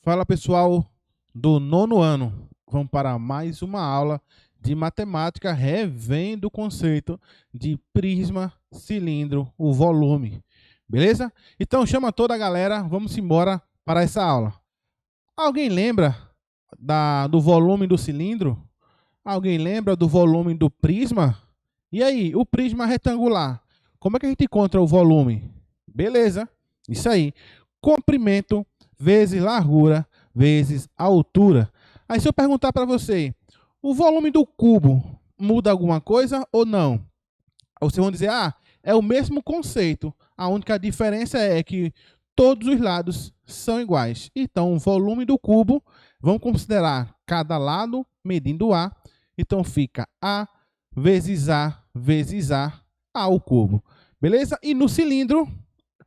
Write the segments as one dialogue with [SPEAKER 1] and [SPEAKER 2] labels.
[SPEAKER 1] Fala pessoal do nono ano, vamos para mais uma aula de matemática revendo o conceito de prisma, cilindro, o volume, beleza? Então chama toda a galera, vamos embora para essa aula. Alguém lembra do volume do cilindro? Alguém lembra do volume do prisma? E aí, o prisma retangular, como é que a gente encontra o volume? Beleza, isso aí, comprimento vezes largura vezes altura. Aí se eu perguntar para você, o volume do cubo muda alguma coisa ou não? Vocês vão dizer, é o mesmo conceito, a única diferença é que todos os lados são iguais. Então, o volume do cubo, vamos considerar cada lado medindo A, então fica A vezes A vezes A ao cubo, beleza? E no cilindro,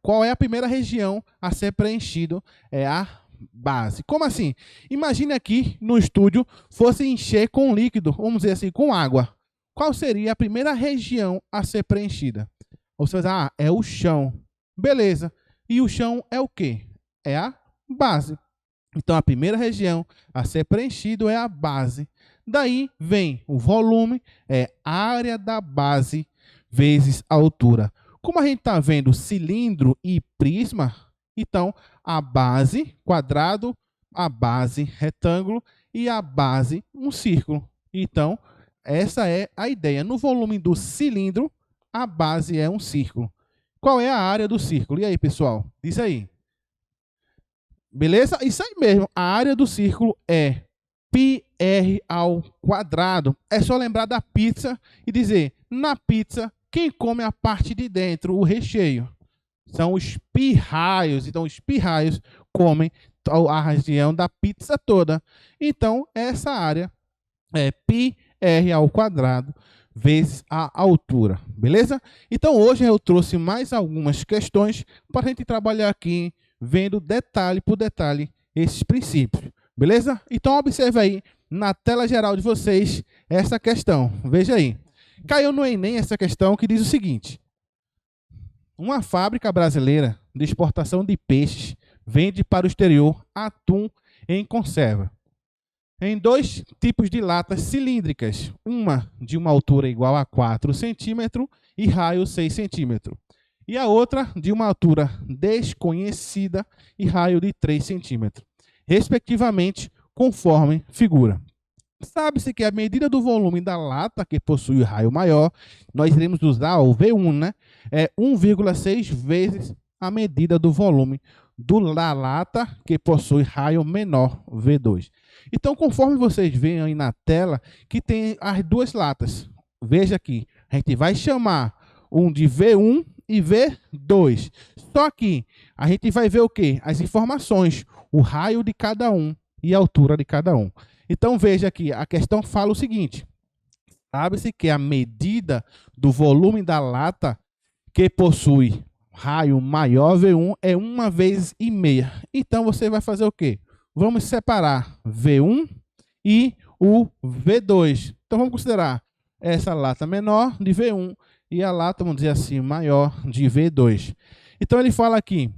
[SPEAKER 1] qual é a primeira região a ser preenchido? É a base. Como assim? Imagine aqui no estúdio fosse encher com líquido, vamos dizer assim, com água. Qual seria a primeira região a ser preenchida? Você vai dizer, é o chão. Beleza. E o chão é o quê? É a base. Então, a primeira região a ser preenchido é a base. Daí vem o volume, é área da base vezes a altura. Como a gente está vendo cilindro e prisma, então a base quadrado, a base retângulo e a base um círculo. Então, essa é a ideia. No volume do cilindro, a base é um círculo. Qual é a área do círculo? E aí, pessoal? Diz aí. Beleza? Isso aí mesmo. A área do círculo é πr ao quadrado. É só lembrar da pizza e dizer, na pizza, quem come a parte de dentro, o recheio? São os pirraios. Então, os pirraios comem a região da pizza toda. Então, essa área é πr ao quadrado vezes a altura. Beleza? Então, hoje eu trouxe mais algumas questões para a gente trabalhar aqui, vendo detalhe por detalhe esses princípios. Beleza? Então, observe aí na tela geral de vocês essa questão. Veja aí. Caiu no Enem essa questão que diz o seguinte. Uma fábrica brasileira de exportação de peixes vende para o exterior atum em conserva. Em dois tipos de latas cilíndricas, uma de uma altura igual a 4 centímetros e raio 6 centímetros, e a outra de uma altura desconhecida e raio de 3 centímetros, respectivamente, conforme figura. Sabe-se que a medida do volume da lata que possui raio maior, nós iremos usar o V1, né? É 1,6 vezes a medida do volume da lata que possui raio menor, V2. Então, conforme vocês veem aí na tela, que tem as duas latas. Veja aqui, a gente vai chamar um de V1 e V2. Só que a gente vai ver o quê? As informações, o raio de cada um e a altura de cada um. Então, veja aqui, a questão fala o seguinte. Sabe-se que a medida do volume da lata que possui raio maior V1 é 1 vezes e meia. Então, você vai fazer o quê? Vamos separar V1 e o V2. Então, vamos considerar essa lata menor de V1 e a lata, vamos dizer assim, maior de V2. Então, ele fala aqui,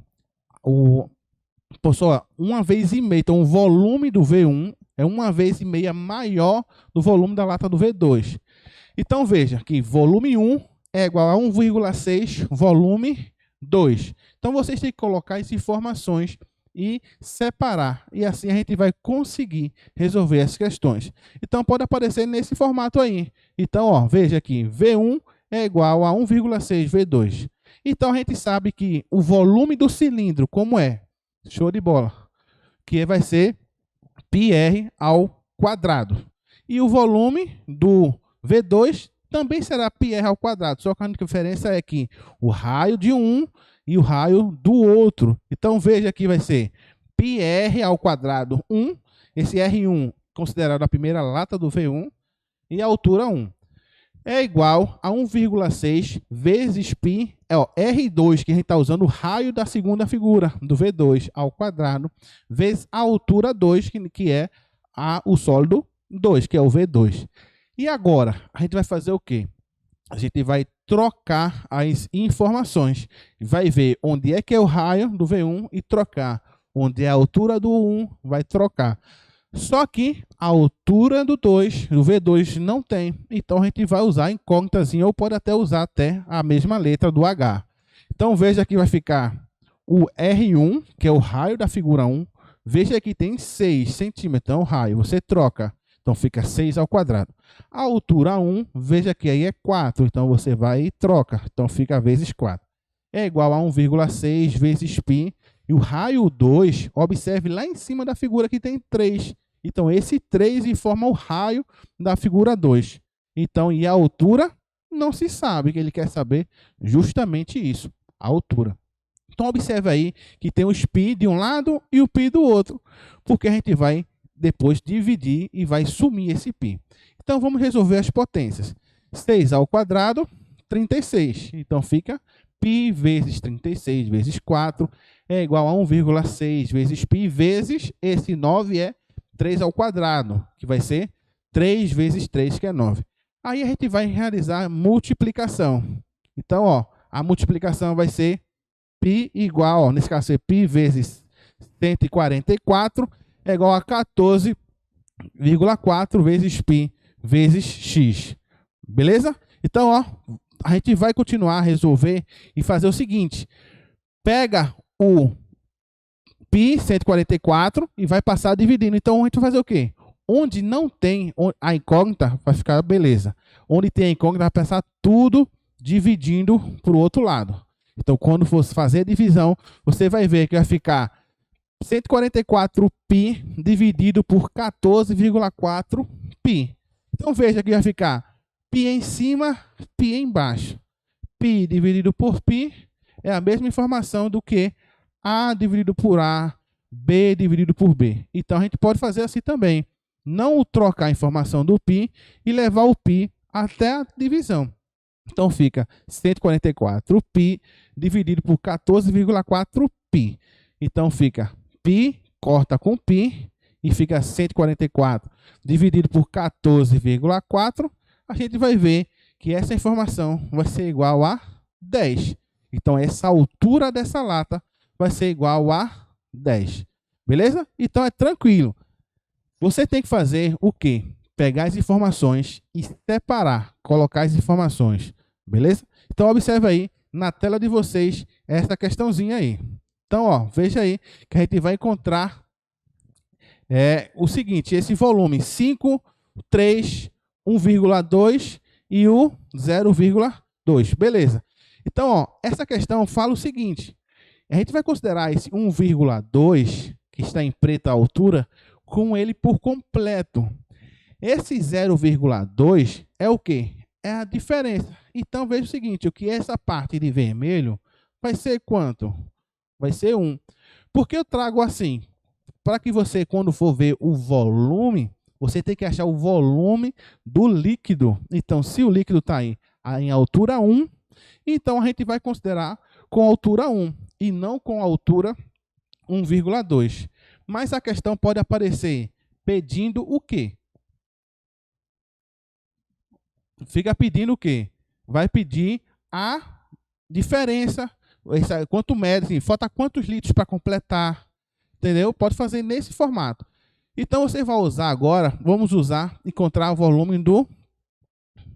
[SPEAKER 1] pessoal, 1 vez e meia. Então, o volume do V1 é 1 vez e meia maior do volume da lata do V2. Então, veja que volume 1 é igual a 1,6 volume 2. Então, vocês têm que colocar essas informações e separar. E assim a gente vai conseguir resolver as questões. Então, pode aparecer nesse formato aí. Então, veja aqui, V1 é igual a 1,6 V2. Então, a gente sabe que o volume do cilindro, como é? Show de bola. Que vai ser πr ao quadrado. E o volume do V2 também será πr ao quadrado. Só que a única diferença é que o raio de um e o raio do outro. Então, veja que vai ser πr ao quadrado 1. Esse R1 considerado a primeira lata do V1 e a altura 1. É igual a 1,6 vezes π, R2, que a gente está usando o raio da segunda figura, do V2 ao quadrado, vezes a altura 2, que é o sólido 2, que é o V2. E agora, a gente vai fazer o quê? A gente vai trocar as informações. Vai ver onde é que é o raio do V1 e trocar onde é a altura do 1 vai trocar. Só que a altura do 2, do V2 não tem, então a gente vai usar a incógnitazinha ou pode até usar até a mesma letra do H. Então veja que vai ficar o R1, que é o raio da figura 1. Veja que tem 6 centímetros, então o raio você troca, então fica 6 ao quadrado. A altura 1, veja que aí é 4, então você vai e troca, então fica vezes 4. É igual a 1,6 vezes π. E o raio 2, observe lá em cima da figura que tem 3. Então, esse 3 informa o raio da figura 2. Então, e a altura? Não se sabe, que ele quer saber justamente isso, a altura. Então, observe aí que tem os π de um lado e o π do outro, porque a gente vai depois dividir e vai sumir esse π. Então, vamos resolver as potências. 6 ao quadrado, 36. Então, fica π vezes 36 vezes 4 é igual a 1,6 vezes π vezes, esse 9 é 3 ao quadrado, que vai ser 3 vezes 3, que é 9. Aí a gente vai realizar a multiplicação. Então, ó, a multiplicação vai ser π igual, ó, nesse caso, π vezes 144 é igual a 14,4 vezes π vezes x. Beleza? Então, ó, a gente vai continuar a resolver e fazer o seguinte. Pega o π 144 e vai passar dividindo. Então, a gente vai fazer o quê? Onde não tem a incógnita, vai ficar beleza. Onde tem a incógnita, vai passar tudo dividindo para o outro lado. Então, quando for fazer a divisão, você vai ver que vai ficar 144π dividido por 14,4π. Então, veja que vai ficar π em cima, π embaixo. π dividido por π é a mesma informação do que A dividido por A, B dividido por B. Então, a gente pode fazer assim também. Não trocar a informação do π e levar o π até a divisão. Então, fica 144π dividido por 14,4π. Então, fica π, corta com π, e fica 144 dividido por 14,4. A gente vai ver que essa informação vai ser igual a 10. Então, essa altura dessa lata vai ser igual a 10. Beleza? Então, é tranquilo. Você tem que fazer o quê? Pegar as informações e separar, colocar as informações. Beleza? Então, observe aí na tela de vocês essa questãozinha aí. Então, ó, veja aí que a gente vai encontrar o seguinte, esse volume 5, 3, 1,2 e o 0,2. Beleza. Então, ó, essa questão fala o seguinte. A gente vai considerar esse 1,2, que está em preta a altura, com ele por completo. Esse 0,2 é o quê? É a diferença. Então, veja o seguinte, o que essa parte de vermelho vai ser quanto? Vai ser 1. Por que eu trago assim? Para que você, quando for ver o volume, você tem que achar o volume do líquido. Então, se o líquido está aí em altura 1, então a gente vai considerar com altura 1 e não com altura 1,2. Mas a questão pode aparecer pedindo o quê? Fica pedindo o quê? Vai pedir a diferença. Quanto mede, assim, falta quantos litros para completar. Entendeu? Pode fazer nesse formato. Então, você vai usar agora, vamos usar, encontrar o volume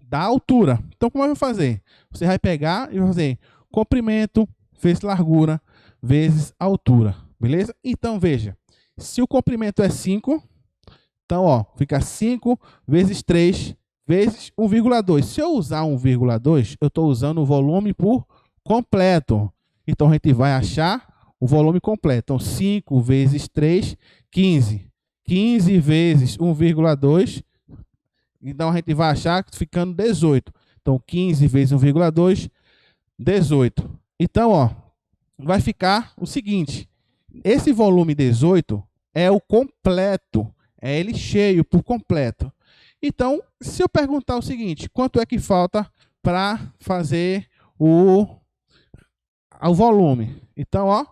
[SPEAKER 1] da altura. Então, como vai fazer? Você vai pegar e vai fazer comprimento vezes largura vezes altura. Beleza? Então, veja. Se o comprimento é 5, então, ó, fica 5 vezes 3 vezes 1,2. Se eu usar 1,2, eu estou usando o volume por completo. Então, a gente vai achar o volume completo. Então, 5 vezes 3, 15. 15 vezes 1,2. Então, a gente vai achar ficando 18. Então, 15 vezes 1,2, 18. Então, ó, vai ficar o seguinte. Esse volume 18 é o completo. É ele cheio por completo. Então, se eu perguntar o seguinte, quanto é que falta para fazer o volume? Então, ó,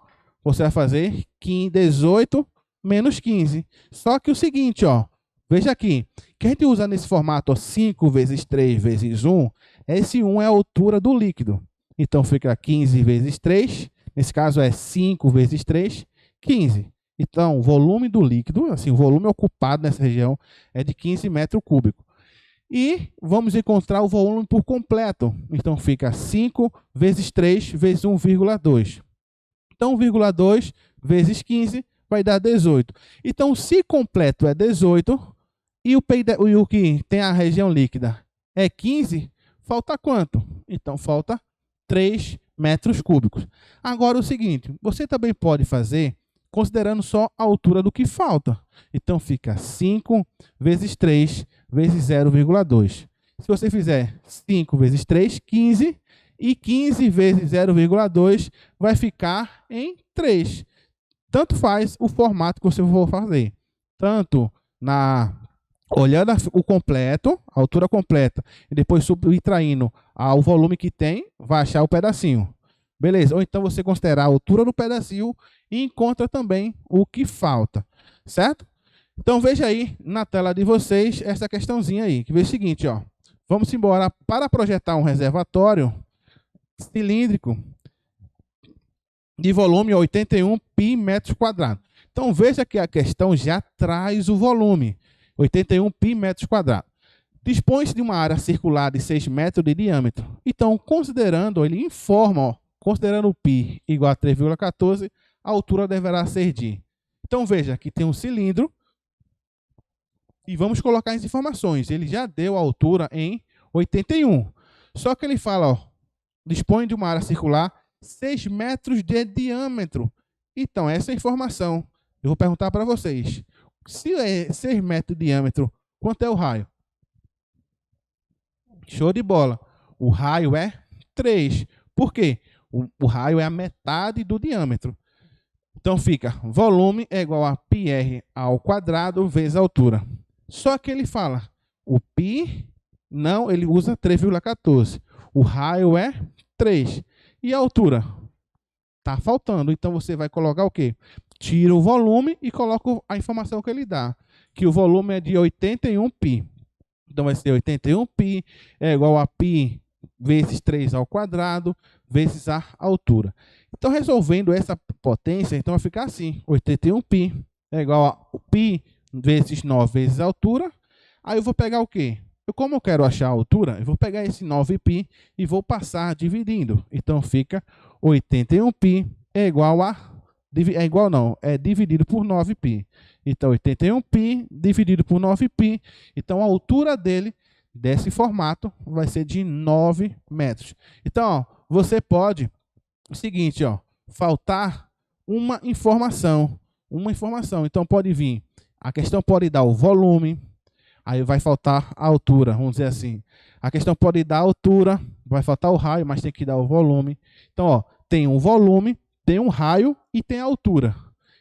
[SPEAKER 1] você vai fazer 18 menos 15. Só que o seguinte, ó, veja aqui, que a gente usa nesse formato, ó, 5 vezes 3 vezes 1, esse 1 é a altura do líquido. Então, fica 15 vezes 3, nesse caso é 5 vezes 3, 15. Então, o volume do líquido, assim, o volume ocupado nessa região é de 15 metros cúbicos. E vamos encontrar o volume por completo. Então, fica 5 vezes 3 vezes 1,2. Então, 1,2 vezes 15 vai dar 18. Então, se completo é 18 e o que tem a região líquida é 15, falta quanto? Então, falta 3 metros cúbicos. Agora, o seguinte, você também pode fazer considerando só a altura do que falta. Então, fica 5 vezes 3 vezes 0,2. Se você fizer 5 vezes 3, 15. E 15 vezes 0,2 vai ficar em 3. Tanto faz o formato que você for fazer. Tanto olhando o completo, a altura completa, e depois subtraindo o volume que tem, vai achar o pedacinho. Beleza? Ou então você considerar a altura do pedacinho e encontra também o que falta. Certo? Então veja aí na tela de vocês essa questãozinha aí, que vê o seguinte, ó. Vamos embora. Para projetar um reservatório cilíndrico de volume 81 pi metros quadrados. Então veja que a questão já traz o volume, 81 pi metros quadrados. Dispõe-se de uma área circular de 6 metros de diâmetro. Então, considerando, ele informa, ó, considerando o pi igual a 3,14, a altura deverá ser de. Então veja que tem um cilindro e vamos colocar as informações. Ele já deu a altura em 81. Só que ele fala, ó, dispõe de uma área circular 6 metros de diâmetro. Então, essa é a informação. Eu vou perguntar para vocês. Se é 6 metros de diâmetro, quanto é o raio? Show de bola. O raio é 3. Por quê? O raio é a metade do diâmetro. Então, fica volume é igual a πr ao quadrado vezes a altura. Só que ele fala, o π, não, ele usa 3,14. O raio é 3. E a altura? Está faltando. Então, você vai colocar o quê? Tira o volume e coloca a informação que ele dá. Que o volume é de 81 π. Então, vai ser 81 π é igual a π vezes 3 ao quadrado vezes a altura. Então, resolvendo essa potência, então vai ficar assim. 81 π é igual a π vezes 9 vezes a altura. Aí eu vou pegar o quê? Como eu quero achar a altura, eu vou pegar esse 9π e vou passar dividindo. Então, fica 81π é igual a... É igual não, é dividido por 9π. Então, 81π dividido por 9π. Então, a altura dele, desse formato, vai ser de 9 metros. Então, ó, você pode... O seguinte, ó, faltar uma informação. Então, pode vir... A questão pode dar o volume... Aí vai faltar a altura, vamos dizer assim. A questão pode dar a altura, vai faltar o raio, mas tem que dar o volume. Então, ó, tem um volume, tem um raio e tem a altura.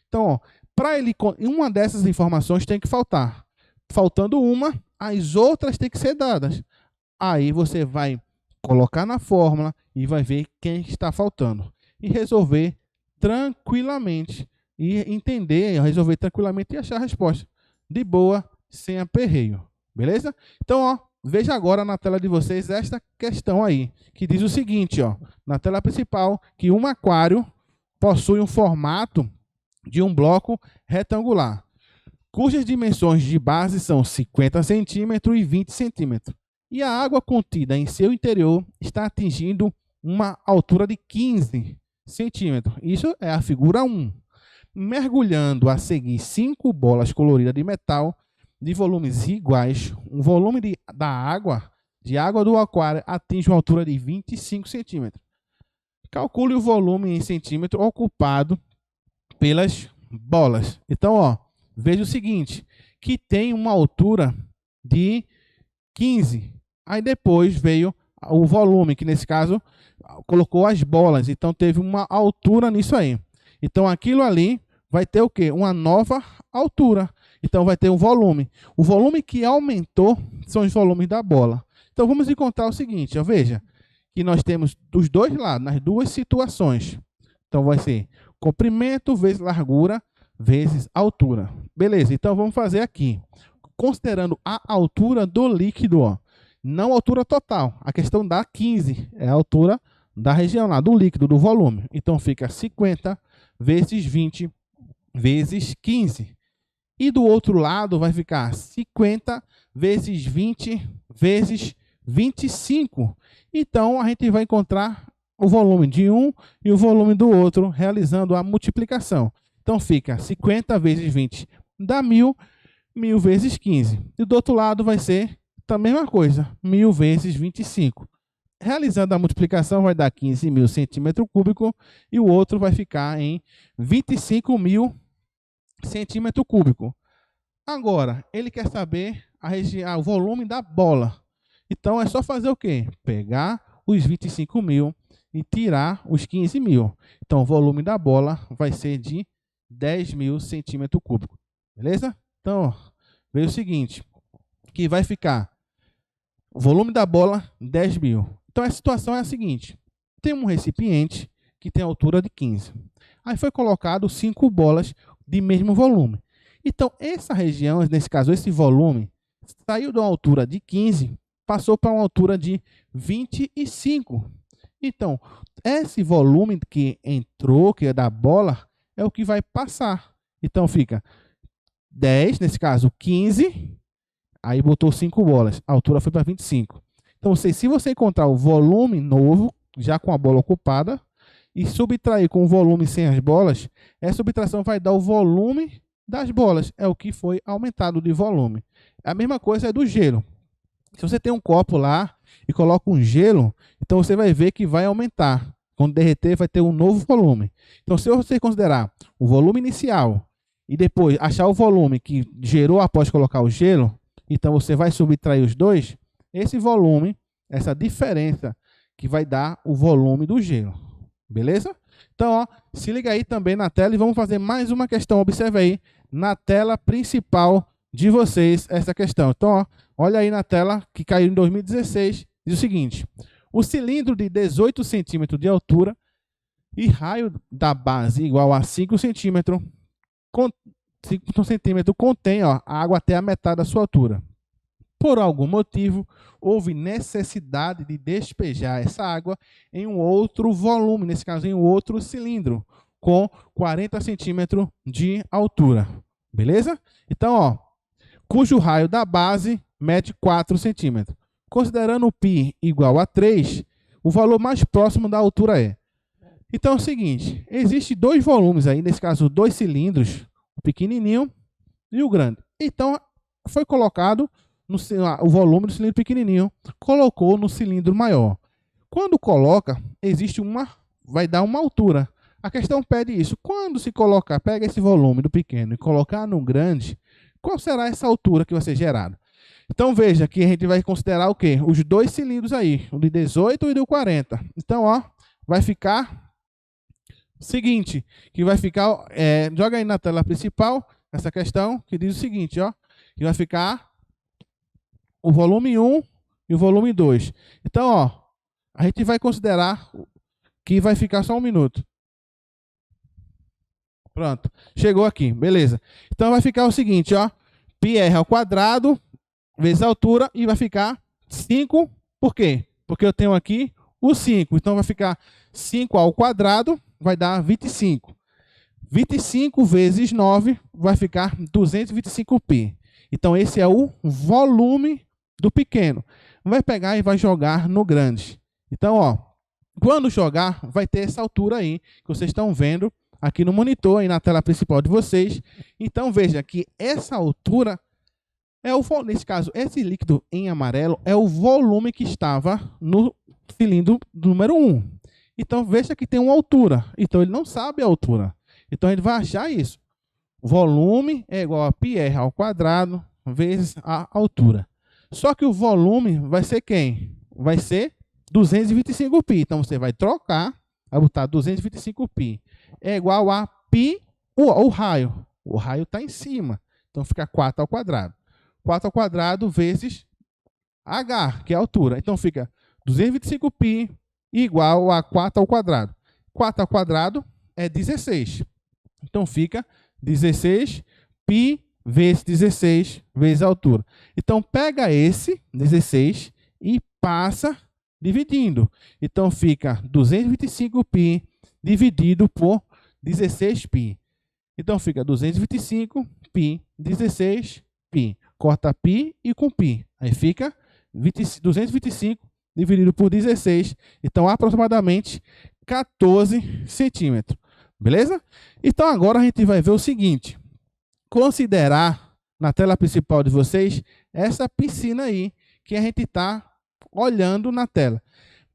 [SPEAKER 1] Então, ó, para ele, uma dessas informações tem que faltar. Faltando uma, as outras têm que ser dadas. Aí você vai colocar na fórmula e vai ver quem está faltando. E resolver tranquilamente. E entender, resolver tranquilamente e achar a resposta. De boa, sem aperreio, beleza? Então, ó, veja agora na tela de vocês esta questão aí, que diz o seguinte, ó, na tela principal, que um aquário possui um formato de um bloco retangular, cujas dimensões de base são 50 centímetros e 20 centímetros, e a água contida em seu interior está atingindo uma altura de 15 centímetros. Isso é a figura 1. Mergulhando a seguir 5 bolas coloridas de metal de volumes iguais, o volume de água do aquário atinge uma altura de 25 centímetros. Calcule o volume em centímetro ocupado pelas bolas. Então, ó, veja o seguinte, que tem uma altura de 15. Aí depois veio o volume, que nesse caso colocou as bolas. Então, teve uma altura nisso aí. Então, aquilo ali vai ter o quê? Uma nova altura. Então, vai ter um volume. O volume que aumentou são os volumes da bola. Então, vamos encontrar o seguinte, ó, veja, que nós temos dos dois lados, nas duas situações. Então, vai ser comprimento vezes largura vezes altura. Beleza, então vamos fazer aqui. Considerando a altura do líquido, ó, não a altura total. A questão dá 15, é a altura da região lá, do líquido, do volume. Então, fica 50 vezes 20 vezes 15. E do outro lado vai ficar 50 vezes 20 vezes 25. Então, a gente vai encontrar o volume de um e o volume do outro, realizando a multiplicação. Então, fica 50 vezes 20 dá 1.000, 1.000 vezes 15. E do outro lado vai ser a mesma coisa, 1.000 vezes 25. Realizando a multiplicação, vai dar 15.000 centímetros cúbicos e o outro vai ficar em 25.000 centímetros cúbicos. Agora, ele quer saber o volume da bola. Então, é só fazer o quê? Pegar os 25.000 e tirar os 15.000. Então, o volume da bola vai ser de 10.000 centímetros cúbicos. Beleza? Então, veio o seguinte, que vai ficar o volume da bola, 10.000. Então, a situação é a seguinte. Tem um recipiente que tem altura de 15. Aí foi colocado 5 bolas de mesmo volume. Então, essa região, nesse caso, esse volume, saiu de uma altura de 15, passou para uma altura de 25. Então, esse volume que entrou, que é da bola, é o que vai passar. Então, fica 10, nesse caso, 15, aí botou 5 bolas, a altura foi para 25. Então, se você encontrar o volume novo, já com a bola ocupada, e subtrair com o volume sem as bolas, essa subtração vai dar o volume das bolas, é o que foi aumentado de volume. A mesma coisa é do gelo. Se você tem um copo lá e coloca um gelo, então você vai ver que vai aumentar. Quando derreter, vai ter um novo volume. Então, se você considerar o volume inicial e depois achar o volume que gerou após colocar o gelo, então você vai subtrair os dois, esse volume, essa diferença que vai dar o volume do gelo. Beleza? Então, ó, se liga aí também na tela e vamos fazer mais uma questão. Observe aí na tela principal de vocês essa questão. Então, ó, olha aí na tela que caiu em 2016. Diz o seguinte: o cilindro de 18 centímetros de altura e raio da base igual a 5 centímetros, 5 centímetros contém a água até a metade da sua altura. Por algum motivo, houve necessidade de despejar essa água em um outro volume, nesse caso em um outro cilindro, com 40 centímetros de altura. Beleza? Então, ó, cujo raio da base mede 4 centímetros. Considerando o π igual a 3, o valor mais próximo da altura é. Então é o seguinte, existem dois volumes aí, nesse caso 2 cilindros, o pequenininho e o grande. Então foi colocado o volume do cilindro pequenininho, colocou no cilindro maior. Quando coloca, vai dar uma altura. A questão pede isso. Quando se colocar, pega esse volume do pequeno e colocar no grande, qual será essa altura que vai ser gerada? Então veja que a gente vai considerar o quê? Os dois cilindros aí, o de 18 e o de 40. Então, ó, vai ficar o seguinte, que vai ficar, joga aí na tela principal essa questão, que diz o seguinte, ó, que vai ficar o volume 1 e o volume 2. Então, ó, a gente vai considerar que vai ficar só um minuto. Pronto, chegou aqui, beleza. Então vai ficar o seguinte, ó, πr ao quadrado vezes a altura e vai ficar 5, por quê? Porque eu tenho aqui o 5, então vai ficar 5 ao quadrado, vai dar 25. 25 vezes 9 vai ficar 225π. Então esse é o volume do pequeno. Vai pegar e vai jogar no grande. Então, ó, quando jogar, vai ter essa altura aí, que vocês estão vendo aqui no monitor, aí na tela principal de vocês. Então, veja que essa altura, nesse caso, esse líquido em amarelo é o volume que estava no cilindro número 1. Então, veja que tem uma altura. Então, ele não sabe a altura. Então, ele vai achar isso. Volume é igual a πr ao quadrado vezes a altura. Só que o volume vai ser quem? Vai ser 225π. Então, você vai trocar, vai botar 225π. É igual a π, o raio. O raio está em cima. Então, fica 4 ao quadrado. 4 ao quadrado vezes h, que é a altura. Então, fica 225π igual a 4 ao quadrado. 4 ao quadrado é 16. Então, fica 16π vezes 16 vezes a altura. Então, pega esse 16 e passa dividindo. Então, fica 225π dividido por 16π. Então fica 225 π 16 π. Corta π e com π. Aí fica 225 dividido por 16. Então aproximadamente 14 centímetros. Beleza? Então agora a gente vai ver o seguinte. Considerar na tela principal de vocês essa piscina aí que a gente está olhando na tela.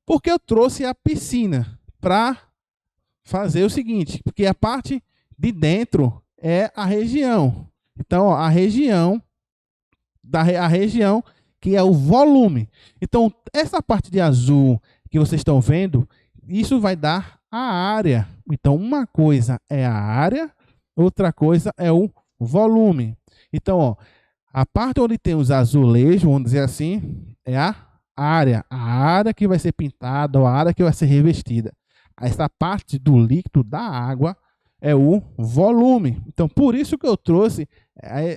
[SPEAKER 1] Porque eu trouxe a piscina para fazer o seguinte, porque a parte de dentro é a região. Então, ó, a região que é o volume. Então, essa parte de azul que vocês estão vendo, isso vai dar a área. Então, uma coisa é a área, outra coisa é o volume. Então, ó, a parte onde tem os azulejos, vamos dizer assim, é a área que vai ser pintada, ou a área que vai ser revestida. Essa parte do líquido da água é o volume. Então, por isso que eu trouxe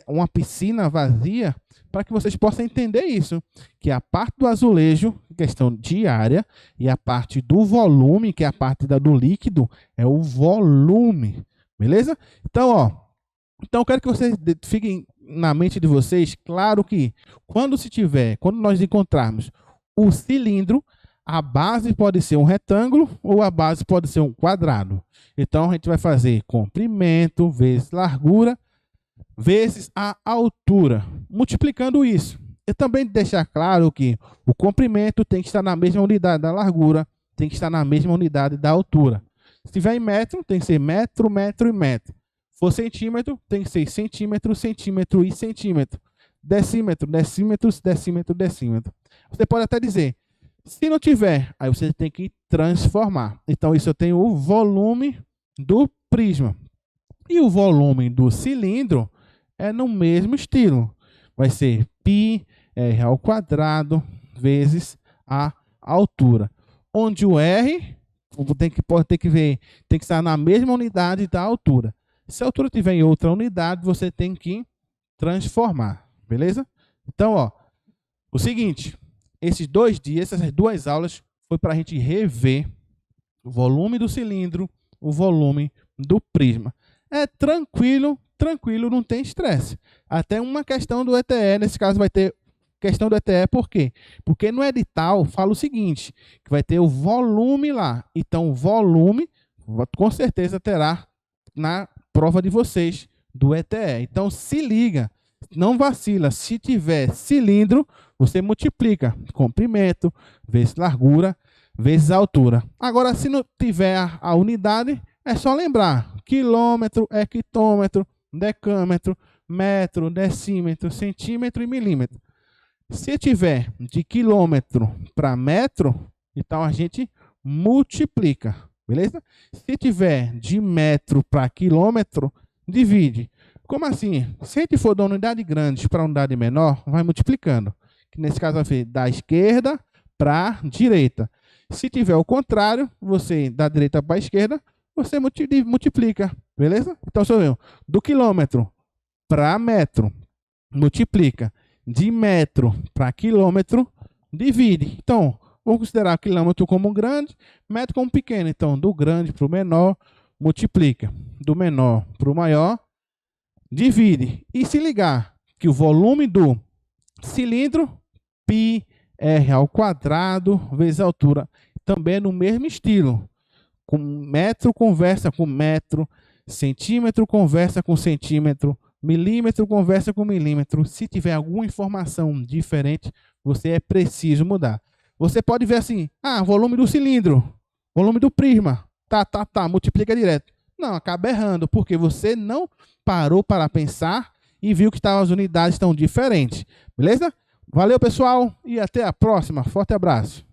[SPEAKER 1] uma piscina vazia, para que vocês possam entender isso, que a parte do azulejo, questão de área, e a parte do volume, que é a parte do líquido, é o volume. Beleza? Então, ó, eu quero que vocês fiquem na mente de vocês, claro que quando nós encontrarmos o cilindro, a base pode ser um retângulo ou a base pode ser um quadrado. Então, a gente vai fazer comprimento vezes largura vezes a altura, multiplicando isso. E também deixar claro que o comprimento tem que estar na mesma unidade da largura, tem que estar na mesma unidade da altura. Se tiver em metro, tem que ser metro, metro e metro. Se for centímetro, tem que ser centímetro, centímetro e centímetro. Decímetro, decímetros, decímetro, decímetro. Você pode até dizer, se não tiver, aí você tem que transformar. Então, isso eu tenho o volume do prisma. E o volume do cilindro é no mesmo estilo. Vai ser πr ao quadrado vezes a altura. Onde o R pode ter que ver, tem que estar na mesma unidade da altura. Se a altura estiver em outra unidade, você tem que transformar. Beleza? Então, ó, o seguinte, esses 2 dias, essas 2 aulas, foi para a gente rever o volume do cilindro, o volume do prisma. É tranquilo, não tem estresse. Até uma questão do ETE, nesse caso vai ter questão do ETE, por quê? Porque no edital fala o seguinte, que vai ter o volume lá. Então, o volume, com certeza, terá na prova de vocês do ETE. Então, se liga, não vacila. Se tiver cilindro, você multiplica comprimento vezes largura vezes altura. Agora, se não tiver a unidade, é só lembrar. Quilômetro, hectômetro, decâmetro, metro, decímetro, centímetro e milímetro. Se tiver de quilômetro para metro, então a gente multiplica, beleza? Se tiver de metro para quilômetro, divide. Como assim? Se a gente for da unidade grande para unidade menor, vai multiplicando. Que nesse caso vai ser da esquerda para a direita. Se tiver o contrário, você da direita para a esquerda, você multiplica, beleza? Então, sou eu. Do quilômetro para metro, multiplica. De metro para quilômetro, divide. Então, vamos considerar quilômetro como grande, metro como pequeno. Então, do grande para o menor, multiplica. Do menor para o maior, divide. E se ligar que o volume do cilindro, πr ao quadrado vezes a altura, também é no mesmo estilo. Com metro conversa com metro, centímetro conversa com centímetro, milímetro conversa com milímetro. Se tiver alguma informação diferente, você é preciso mudar. Você pode ver assim, volume do cilindro, volume do prisma, multiplica direto. Não, acaba errando, porque você não parou para pensar e viu que as unidades estão diferentes. Beleza? Valeu, pessoal, e até a próxima. Forte abraço.